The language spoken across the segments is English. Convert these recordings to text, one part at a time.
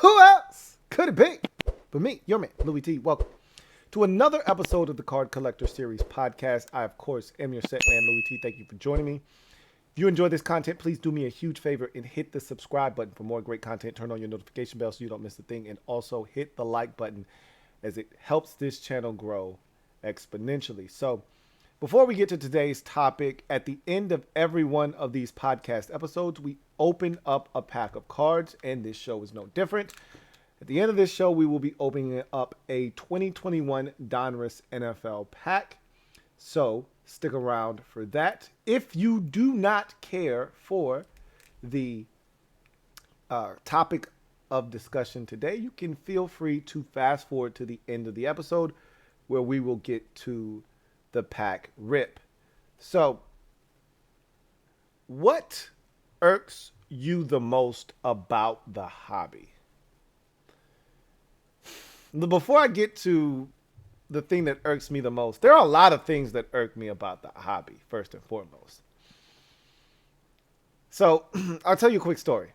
Who else could it be but me, your man, Louie T? Welcome to another episode of the Card Collector Series podcast. I, of course, am your set man, Louie T. Thank you for joining me. If you enjoy this content, please do me a huge favor and hit the subscribe button for more great content. Turn on your notification bell so you don't miss a thing. And also hit the like button as it helps this channel grow exponentially. So before we get to today's topic, at the end of every one of these podcast episodes, we open up a pack of cards, and this show is no different. At the end of this show, we will be opening up a 2021 Donruss NFL pack. So stick around for that. If you do not care for the topic of discussion today, you can feel free to fast forward to the end of the episode where we will get to the pack rip. So what irks you the most about the hobby? Before I get to the thing that irks me the most, there are a lot of things that irk me about the hobby, first and foremost. So I'll tell you a quick story.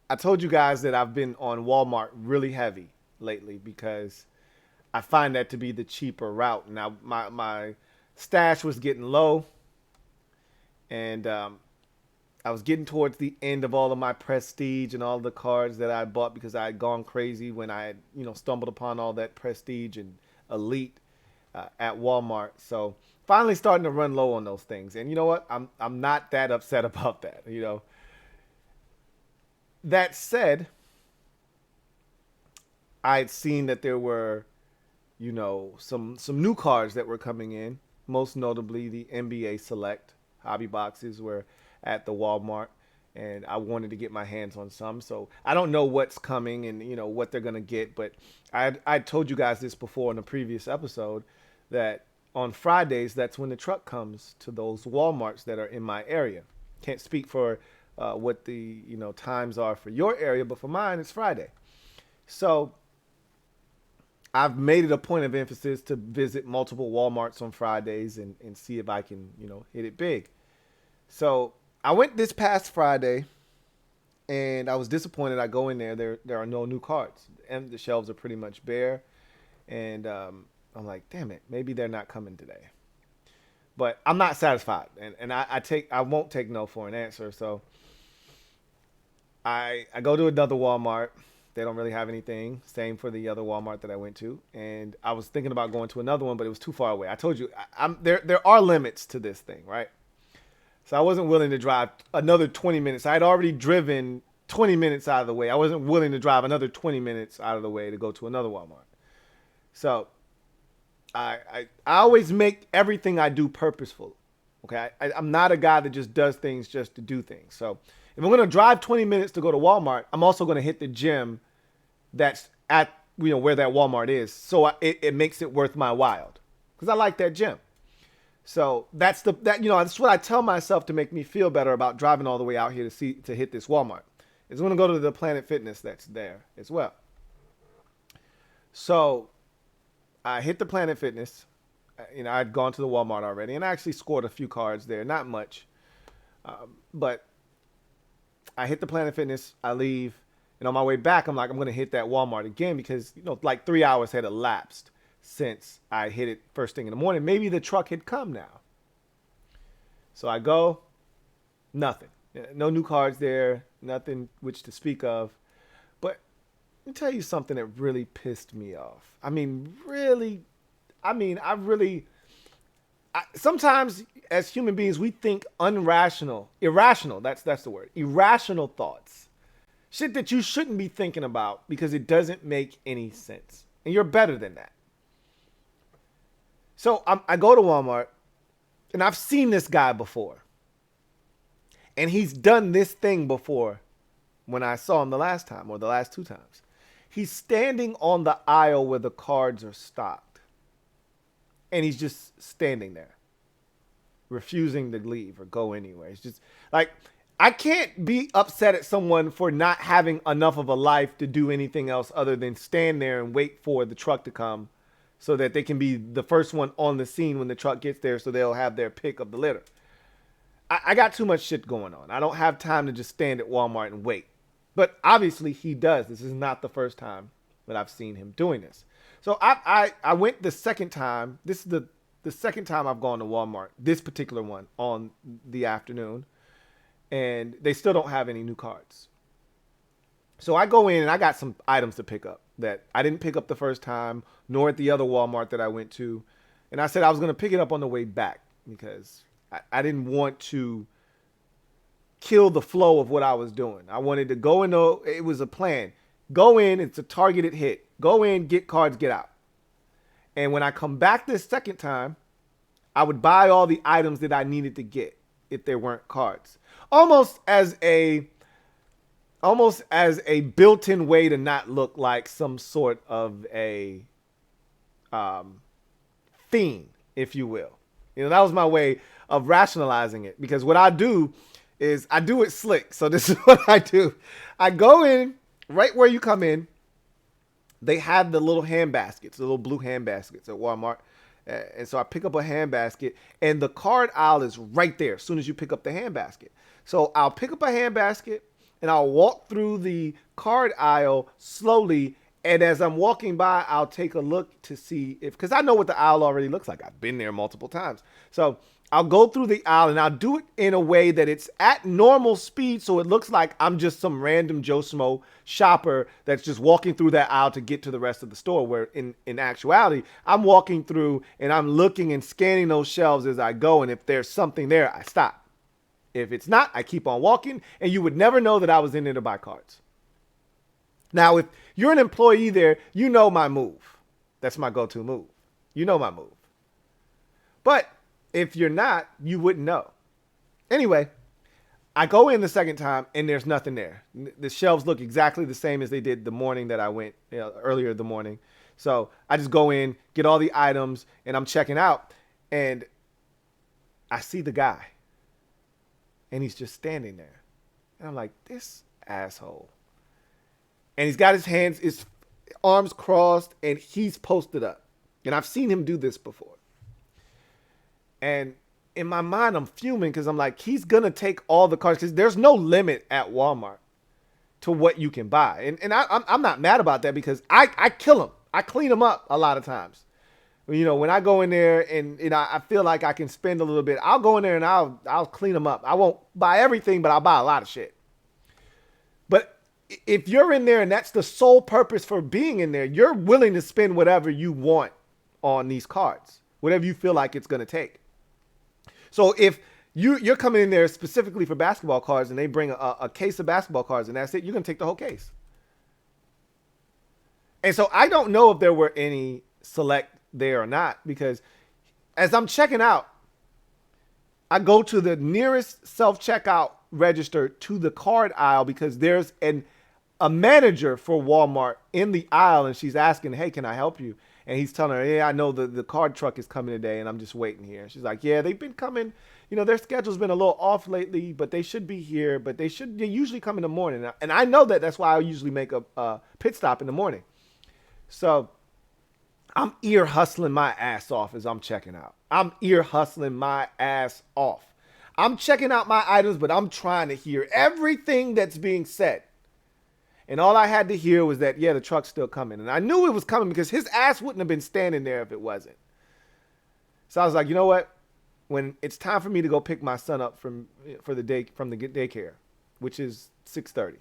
I told you guys that I've been on Walmart really heavy lately because I find that to be the cheaper route. Now, my stash was getting low, and I was getting towards the end of all of my prestige and all the cards that I bought because I had gone crazy when I had, stumbled upon all that prestige and elite at Walmart. So finally starting to run low on those things. And you know what? I'm not that upset about that. That said, I had seen that there were, some new cards that were coming in. Most notably, the NBA Select hobby boxes were at the Walmart, and I wanted to get my hands on some. So I don't know what's coming and what they're gonna get, but I told you guys this before in a previous episode that on Fridays that's when the truck comes to those Walmarts that are in my area. Can't speak for what the times are for your area, but for mine it's Friday. So I've made it a point of emphasis to visit multiple Walmarts on Fridays and see if I can hit it big. So I went this past Friday, and I was disappointed. I go in there. There are no new cards, and the shelves are pretty much bare. And I'm like, damn it, maybe they're not coming today. But I'm not satisfied, and I won't take no for an answer. So I go to another Walmart. They don't really have anything. Same for the other Walmart that I went to. And I was thinking about going to another one, but it was too far away. I told you, there are limits to this thing, right? So I wasn't willing to drive another 20 minutes. I had already driven 20 minutes out of the way. I wasn't willing to drive another 20 minutes out of the way to go to another Walmart. So I always make everything I do purposeful. Okay, I'm not a guy that just does things just to do things. So if I'm going to drive 20 minutes to go to Walmart, I'm also going to hit the gym that's at where that Walmart is. So it makes it worth my while because I like that gym. So that's what I tell myself to make me feel better about driving all the way out here to hit this Walmart. Is going to go to the Planet Fitness that's there as well. So I hit the Planet Fitness. I'd gone to the Walmart already, and I actually scored a few cards there, not much, but I hit the Planet Fitness. I leave, and on my way back, I'm like, I'm going to hit that Walmart again because like 3 hours had elapsed since I hit it first thing in the morning. Maybe the truck had come now. So I go, nothing. No new cards there, nothing which to speak of. But let me tell you something that really pissed me off. Sometimes as human beings, we think irrational, that's the word, irrational thoughts. Shit that you shouldn't be thinking about because it doesn't make any sense. And you're better than that. So I go to Walmart, and I've seen this guy before. And he's done this thing before when I saw him the last time or the last two times. He's standing on the aisle where the cards are stocked. And he's just standing there, refusing to leave or go anywhere. It's just like, I can't be upset at someone for not having enough of a life to do anything else other than stand there and wait for the truck to come so that they can be the first one on the scene when the truck gets there so they'll have their pick of the litter. I got too much shit going on. I don't have time to just stand at Walmart and wait. But obviously he does. This is not the first time that I've seen him doing this. So I went the second time. This is the second time I've gone to Walmart, this particular one, on the afternoon, and they still don't have any new cards. So I go in and I got some items to pick up that I didn't pick up the first time, nor at the other Walmart that I went to. And I said I was going to pick it up on the way back because I didn't want to kill the flow of what I was doing. I wanted to go in, it was a plan. Go in, it's a targeted hit. Go in, get cards, get out. And when I come back this second time, I would buy all the items that I needed to get if there weren't cards. Almost as a built-in way to not look like some sort of a fiend, if you will. You know, that was my way of rationalizing it, because what I do is I do it slick. So this is what I do. I go in right where you come in. They have the little hand baskets, the little blue hand baskets at Walmart. And so I pick up a hand basket, and the card aisle is right there as soon as you pick up the hand basket. So I'll pick up a hand basket, and I'll walk through the card aisle slowly. And as I'm walking by, I'll take a look to see if, because I know what the aisle already looks like. I've been there multiple times. So I'll go through the aisle, and I'll do it in a way that it's at normal speed, so it looks like I'm just some random Joe Schmo shopper that's just walking through that aisle to get to the rest of the store, where in actuality, I'm walking through and I'm looking and scanning those shelves as I go, and if there's something there, I stop. If it's not, I keep on walking, and you would never know that I was in there to buy cards. Now, if you're an employee there, you know my move. That's my go-to move. You know my move. But if you're not, you wouldn't know. Anyway, I go in the second time, and there's nothing there. The shelves look exactly the same as they did the morning that I went, earlier in the morning. So I just go in, get all the items, and I'm checking out, and I see the guy. And he's just standing there. And I'm like, this asshole. And he's got his arms crossed, and he's posted up. And I've seen him do this before. And in my mind, I'm fuming because I'm like, he's going to take all the cards, because there's no limit at Walmart to what you can buy. And I'm not mad about that, because I kill him. I clean him up a lot of times. You know, when I go in there and I feel like I can spend a little bit, I'll go in there and I'll clean them up. I won't buy everything, but I'll buy a lot of shit. But if you're in there and that's the sole purpose for being in there, you're willing to spend whatever you want on these cards, whatever you feel like it's going to take. So if you're coming in there specifically for basketball cards, and they bring a case of basketball cards, and that's it, you're going to take the whole case. And so I don't know if there were any select there or not, because as I'm checking out, I go to the nearest self-checkout register to the card aisle, because there's a manager for Walmart in the aisle, and she's asking, hey, can I help you? And he's telling her, yeah, I know the card truck is coming today, and I'm just waiting here. She's like, yeah, they've been coming. You know, their schedule's been a little off lately, but they should be here. But they usually come in the morning. And I know that. That's why I usually make a pit stop in the morning. So I'm ear hustling my ass off as I'm checking out. I'm ear hustling my ass off. I'm checking out my items, but I'm trying to hear everything that's being said. And all I had to hear was that, yeah, the truck's still coming. And I knew it was coming, because his ass wouldn't have been standing there if it wasn't. So I was like, you know what? When it's time for me to go pick my son up from the daycare, which is 6:30,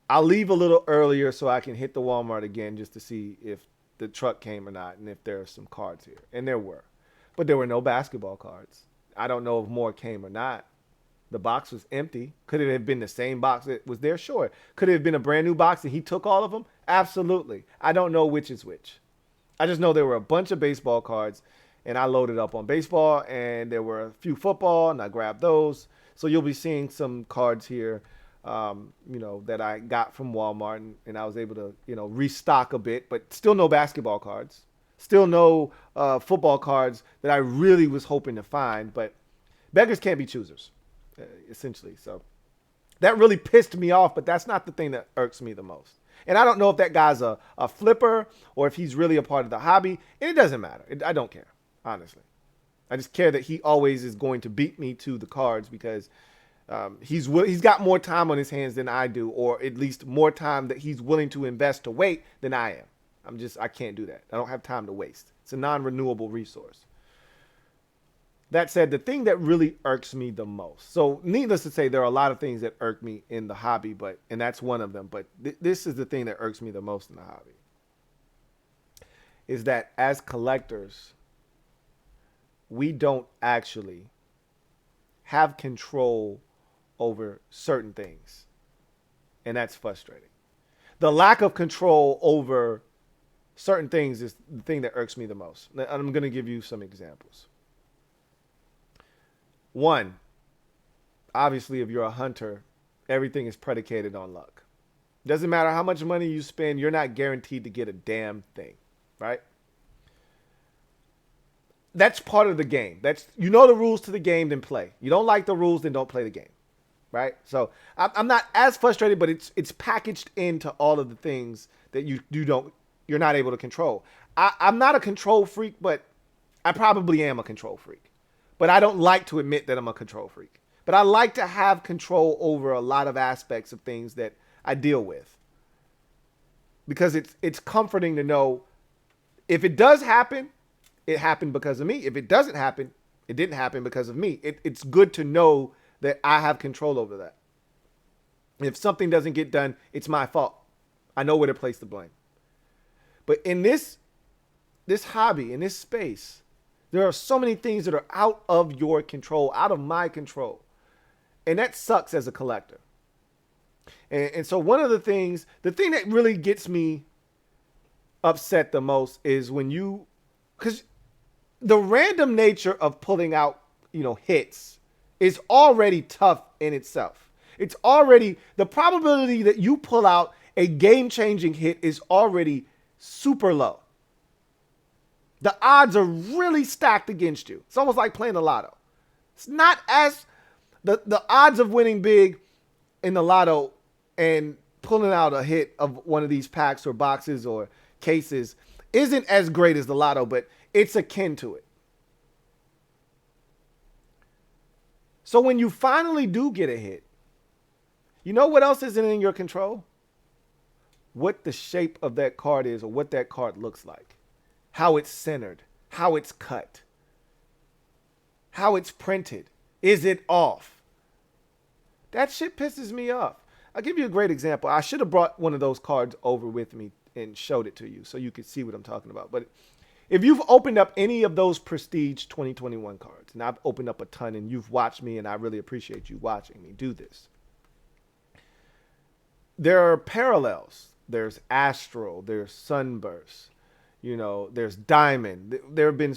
I'll leave a little earlier so I can hit the Walmart again just to see if the truck came or not, and if there are some cards here. And there were. But there were no basketball cards. I don't know if more came or not. The box was empty. Could it have been the same box that was there? Sure. Could it have been a brand new box and he took all of them? Absolutely. I don't know which is which. I just know there were a bunch of baseball cards, and I loaded up on baseball, and there were a few football, and I grabbed those. So you'll be seeing some cards here, that I got from Walmart, and I was able to, restock a bit, but still no basketball cards. Still no football cards that I really was hoping to find, but beggars can't be choosers. Essentially. So that really pissed me off, but that's not the thing that irks me the most. And I don't know if that guy's a flipper or if he's really a part of the hobby. And it doesn't matter. I don't care, honestly. I just care that he always is going to beat me to the cards, because He's got more time on his hands than I do, or at least more time that he's willing to invest to wait than I am. I can't do that. I don't have time to waste. It's a non-renewable resource. That said, the thing that really irks me the most. So needless to say, there are a lot of things that irk me in the hobby, and that's one of them. But this is the thing that irks me the most in the hobby. Is that as collectors, we don't actually have control over certain things. And that's frustrating. The lack of control over certain things is the thing that irks me the most. I'm going to give you some examples. One, obviously, if you're a hunter, everything is predicated on luck. Doesn't matter how much money you spend, you're not guaranteed to get a damn thing, right? That's part of the game. You know the rules to the game, then play. You don't like the rules, then don't play the game, right? So I'm not as frustrated, but it's packaged into all of the things that you're not able to control. I'm not a control freak, but I probably am a control freak. But I don't like to admit that I'm a control freak. But I like to have control over a lot of aspects of things that I deal with. Because it's comforting to know if it does happen, it happened because of me. If it doesn't happen, it didn't happen because of me. It's good to know that I have control over that. If something doesn't get done, it's my fault. I know where to place the blame. But in this hobby, in this space, there are so many things that are out of your control, out of my control. And that sucks as a collector. And so one of the thing that really gets me upset the most is because the random nature of pulling out, hits is already tough in itself. It's already, the probability that you pull out a game-changing hit is already super low. The odds are really stacked against you. It's almost like playing the lotto. It's not as, the odds of winning big in the lotto and pulling out a hit of one of these packs or boxes or cases isn't as great as the lotto, but it's akin to it. So when you finally do get a hit, you know what else isn't in your control? What the shape of that card is or what that card looks like. How it's centered, how it's cut, how it's printed. Is it off? That shit pisses me off. I'll give you a great example. I should have brought one of those cards over with me and showed it to you so you could see what I'm talking about. But if you've opened up any of those Prestige 2021 cards, and I've opened up a ton and you've watched me, and I really appreciate you watching me do this. There are parallels. There's Astral, there's Sunburst. There's Diamond. There have been,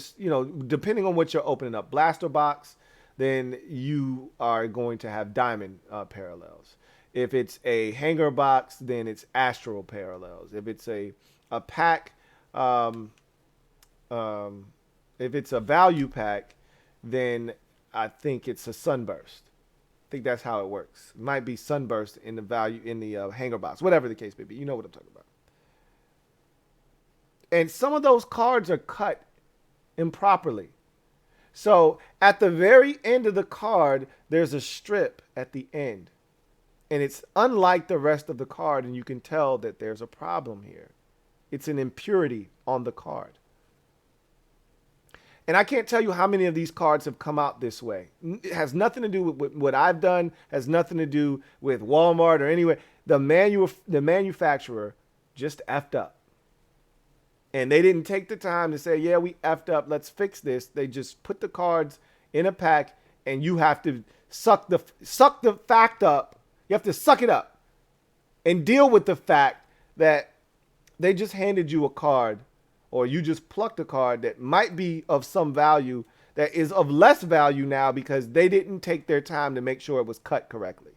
depending on what you're opening up, Blaster Box, then you are going to have Diamond parallels. If it's a hanger box, then it's Astral parallels. If it's a pack, if it's a value pack, then I think it's a Sunburst. I think that's how it works. It might be Sunburst in the hanger box, whatever the case may be. You know what I'm talking about. And some of those cards are cut improperly. So at the very end of the card, there's a strip at the end. And it's unlike the rest of the card, and you can tell that there's a problem here. It's an impurity on the card. And I can't tell you how many of these cards have come out this way. It has nothing to do with what I've done, has nothing to do with Walmart or anywhere. The manufacturer just effed up. And they didn't take the time to say, yeah, we effed up, let's fix this. They just put the cards in a pack, and you have to suck the fact up. You have to suck it up and deal with the fact that they just handed you a card, or you just plucked a card that might be of some value that is of less value now because they didn't take their time to make sure it was cut correctly.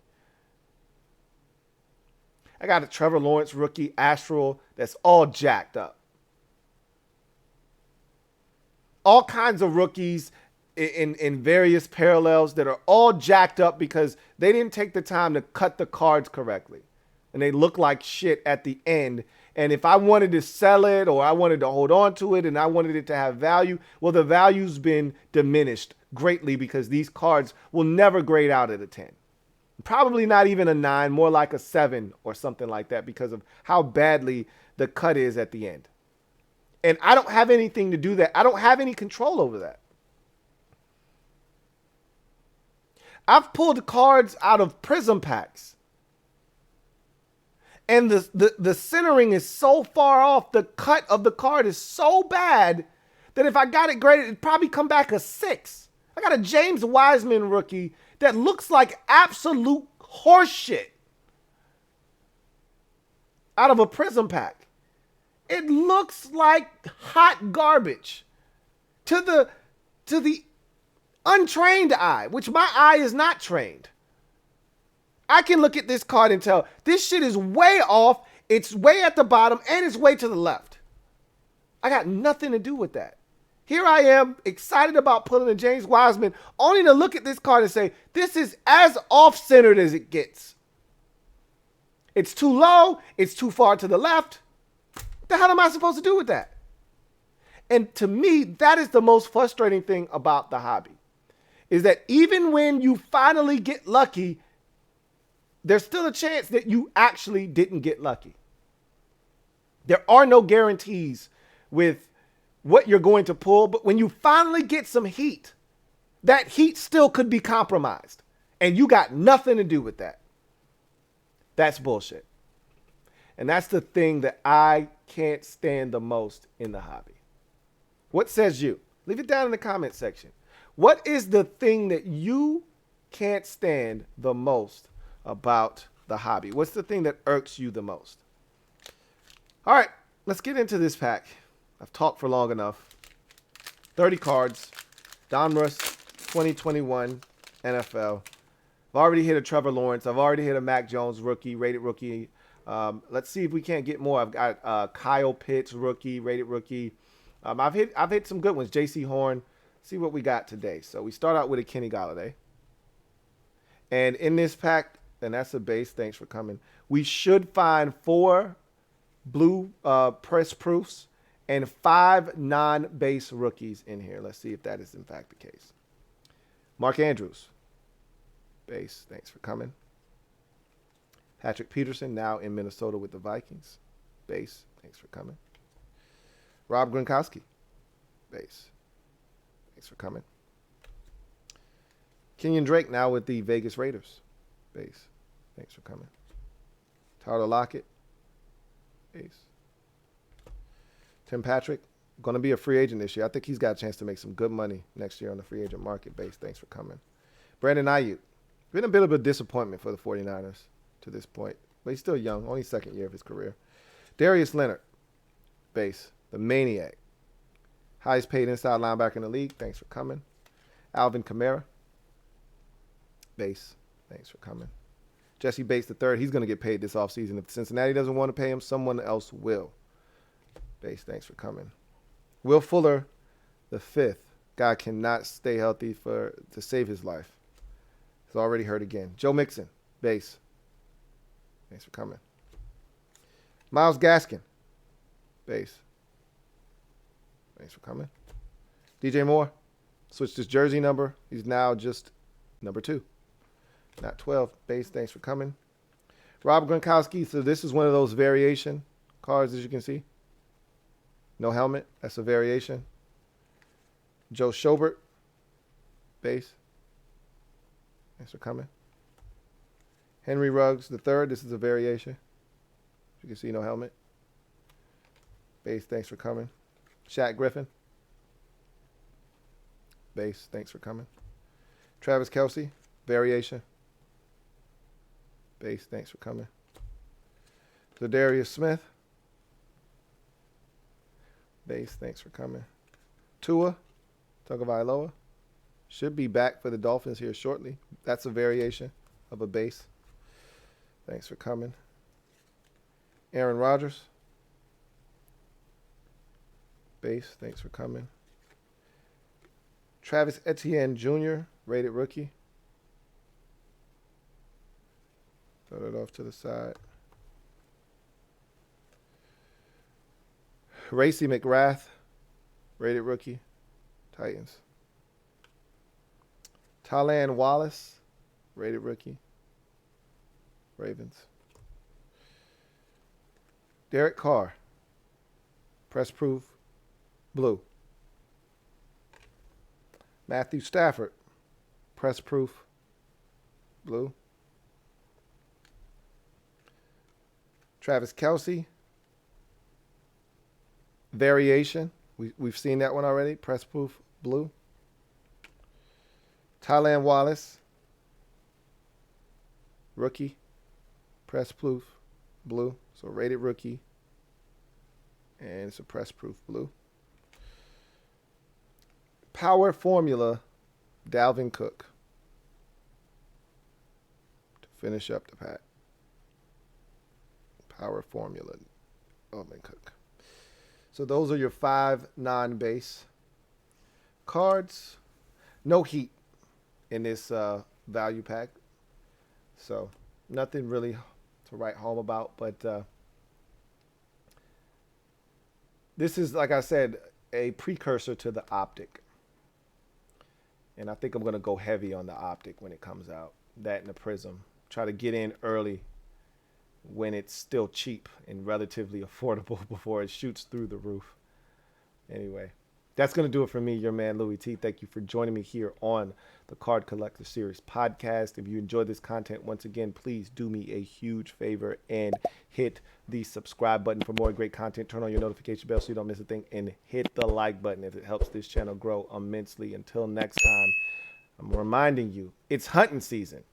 I got a Trevor Lawrence rookie Astral that's all jacked up. All kinds of rookies in various parallels that are all jacked up because they didn't take the time to cut the cards correctly. And they look like shit at the end. And if I wanted to sell it or I wanted to hold on to it and I wanted it to have value, well, the value's been diminished greatly because these cards will never grade out at a 10. Probably not even a 9, more like a 7 or something like that because of how badly the cut is at the end. And I don't have anything to do that. I don't have any control over that. I've pulled cards out of prism packs. And the centering is so far off. The cut of the card is so bad that if I got it graded, it'd probably come back a 6. I got a James Wiseman rookie that looks like absolute horseshit out of a prism pack. It looks like hot garbage to the untrained eye, which my eye is not trained. I can look at this card and tell this shit is way off, it's way at the bottom, and it's way to the left. I got nothing to do with that. Here I am, excited about pulling a James Wiseman, only to look at this card and say, this is as off-centered as it gets. It's too low, it's too far to the left. What the hell am I supposed to do with that? And to me, that is the most frustrating thing about the hobby, is that even when you finally get lucky, there's still a chance that you actually didn't get lucky. There are no guarantees with what you're going to pull, but when you finally get some heat, that heat still could be compromised, and you got nothing to do with that. That's bullshit. And that's the thing that I can't stand the most in the hobby. What says you? Leave it down in the comment section. What is the thing that you can't stand the most about the hobby? What's the thing that irks you the most? All right, let's get into this pack. I've talked for long enough. 30 cards. Donruss 2021 NFL. I've already hit a Trevor Lawrence. I've already hit a Mac Jones rookie, rated rookie. Let's see if we can't get more. I've got Kyle Pitts rookie, rated rookie. I've hit some good ones. J.C. Horn. See what we got today. So we start out with a Kenny Golladay. And in this pack, and that's a base. Thanks for coming. We should find 4 blue press proofs and 5 non-base rookies in here. Let's see if that is in fact the case. Mark Andrews. Base. Thanks for coming. Patrick Peterson, now in Minnesota with the Vikings. Base. Thanks for coming. Rob Gronkowski. Base. Thanks for coming. Kenyon Drake, now with the Vegas Raiders. Base. Thanks for coming. Tyler Lockett. Base. Tim Patrick, going to be a free agent this year. I think he's got a chance to make some good money next year on the free agent market. Base. Thanks for coming. Brandon Ayuk. Been a bit of a disappointment for the 49ers to this point, but he's still young, only second year of his career. Darius Leonard. Base. The Maniac. Highest paid inside linebacker in the league. Thanks for coming. Alvin Kamara. Base. Thanks for coming. Jesse Bates III. He's going to get paid this offseason. If Cincinnati doesn't want to pay him, someone else will. Base. Thanks for coming. Will Fuller the 5th. Guy cannot stay healthy to save his life. He's already hurt again. Joe Mixon. Base. Thanks for coming. Myles Gaskin. Base. Thanks for coming. DJ Moore. Switched his jersey number. He's now just number 2. Not 12. Base. Thanks for coming. Rob Gronkowski. So this is one of those variation cards, as you can see. No helmet. That's a variation. Joe Schobert. Base. Thanks for coming. Henry Ruggs III. This is a variation. You can see no helmet. Base. Thanks for coming. Shaq Griffin. Base. Thanks for coming. Travis Kelce. Variation. Base. Thanks for coming. Zadarius Smith. Base. Thanks for coming. Tua Tagovailoa. Should be back for the Dolphins here shortly. That's a variation of a base. Thanks for coming. Aaron Rodgers. Base. Thanks for coming. Travis Etienne Jr., rated rookie. Throw that off to the side. Racey McGrath, rated rookie. Titans. Tylan Wallace, rated rookie. Ravens. Derek Carr, press proof, blue. Matthew Stafford, press proof, blue. Travis Kelce, variation. We've seen that one already. Press proof, blue. Tylan Wallace, rookie, press proof, blue. So rated rookie, and it's a press proof blue. Power Formula, Dalvin Cook, to finish up the pack. Power Formula, Dalvin Cook. So those are your 5 non-base cards. No heat in this value pack. So nothing really to write home about. But this is, like I said, a precursor to the Optic. And I think I'm going to go heavy on the Optic when it comes out. That and the Prism. Try to get in early when it's still cheap and relatively affordable before it shoots through the roof. Anyway, that's going to do it for me, your man Louie T. Thank you for joining me here on the Card Collector Series podcast. If you enjoyed this content, once again, please do me a huge favor and hit the subscribe button for more great content. Turn on your notification bell so you don't miss a thing, and hit the like button if it helps this channel grow immensely. Until next time, I'm reminding you, it's hunting season.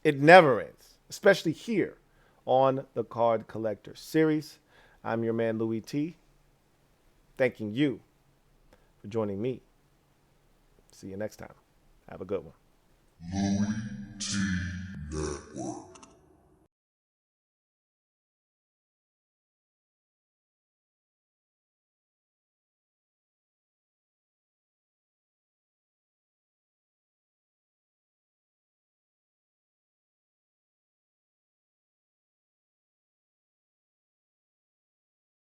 It never ends, especially here on the Card Collector Series. I'm your man Louie T. Thanking you for joining me. See you next time. Have a good one. Louie T.